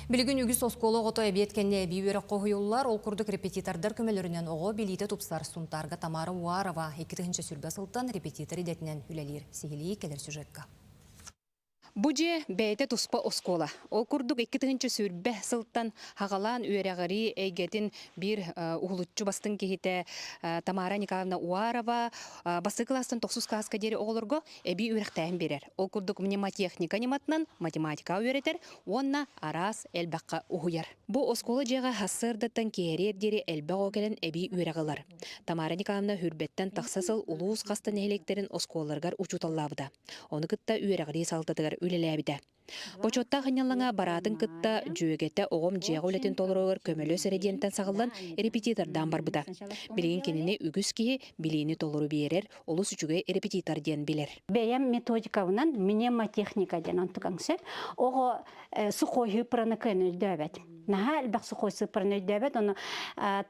Билигин үгіс осколы ғото әбиеткенне әбейуері қоғыйулар ол күрдік репетитордар көмелерінен оғы билейті тұпсар сұнтарға Тамара Уарова 2-ші сүрбе сылттан репетитор едетінен үлелер сигілей келер сюжетка. Буже бәйті тұспа оскола. Ол күрдік 2-ші сүрбе сылттан хағалан үйерағыри әйгетін бір ұғылытчы бастың кейті Тамара Николаевна Уарова басы кластын 9 класска дері оғылырғы әбей үйректәйін берер. Ол күрдік мнемотехника нематынан математика үйретер, онна арас әлбәққа ұғыяр. Бұл осколы жеға хасырдаттан кейерер дері әлбәқ оғелен әбей үйрағылар. Тамара Николаевна хүрбеттен тақсасыл ұлуыз қастан әйлектерін осколарғар учуталлабыда. Оны кытта үйрағыри салтадығар үлеләбіді. Бочотта ханяллаңа баратын кытта жүйегетті оғым жеға үлетін толырығыр көмелі сәредиенттен сағылан репетитордан барбыда. Білген кеніне үгіз кейі білейіні толыру берер, олы сүчіге репетитор ден білер. Бәйім методикауынан мнемотехника ден антығаңсы. Оғы сухой hypраны көні дөбет. Наға әлбәқ сухой сыпырны дөбет, оны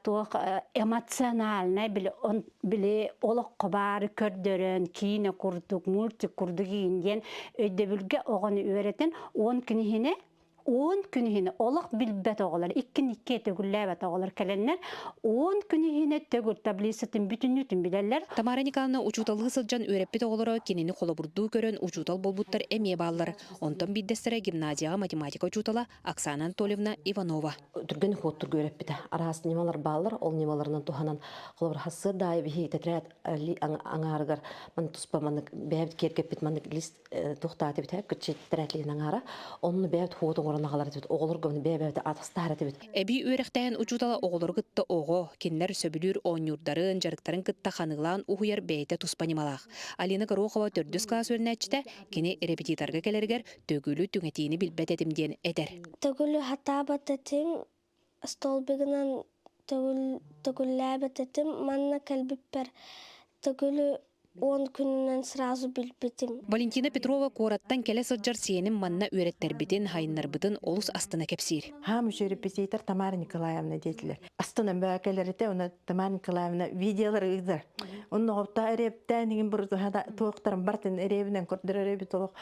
туық эмоциональны білі олық қыбары көрдерін, кейіні күрдік, мультик күрдік кейінден өйдебілге оғаны үйретін 10 күнігіне олық білбет оғылар, 2-2 төгілләбет оғылар кәленлер, 10 күнігіне төгіл таблисатын бүтіннүтін білелер. Тамара Николаевна учуталғы сылжан өреппет оғылары кенені қолы бұрду көрін учутал болбуттар әме баллар. Онтан биддестері гимназияға математика учутала Оксана Анатольевна Иванова. Түрген хоттыр өреппеті. Арасы немалар баллар, ол немаларынан туханан қолабыр хасы дайы бихи тетрәт аңарығар. Маны тұспа маны бәйбіт кергеппет маны лист тұқтаты бітәп күтшет тәрәтлеген аңара. Оны бәйбіт хоғытын оғылыр көмін бәйбәді атыстары дебет. Әбей өректәйін учутала оғылыр кытты оғы, кенлер сөбілір оңюрдарын, жарықтарын кытта қанығылан ұғыяр бәйті тұспанималақ. Алина Горохова 4 класс өрінәтчіті, кені репетиторға келергер төгілі түңетейіні білбәт әдімден әдер. Төгілі хата бәтетім, столбігінен төгілі бәтетім, манна кәлбіппер. Төгілі 10 күнінен сразу білбетім. Валентина Петрова кораттан келе сылжар сенім манна үйреттербетін, хайыннарбытын олыс астына кепсир. Хам үші репетитор Тамара Николаевна дейтілер. Астынан бәкелеріте, оны Тамара Николаевна видеолар ұйдар. Оны ғопта әрептен деген бір тоқтарын бартын әребінен көрдір әребі толық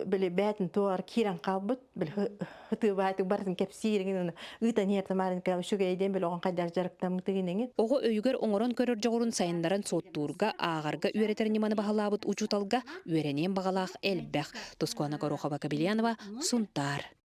білі бәтін тоғар киран қалбыт, білі хыты бәтік бартын кепсирген, ұйтан ер Тамара Николаевна шүге еден білі оған қайдар жарықтан мұтығын. Оғы өйгер оңырын көрір жоғырын сайындарын соттуырға, ағарға үйретерінеманы бағалабыт учуталға, үйренен бағалақ әлбәқ. Тоскуана Горохова Кабельянова, Сунтар.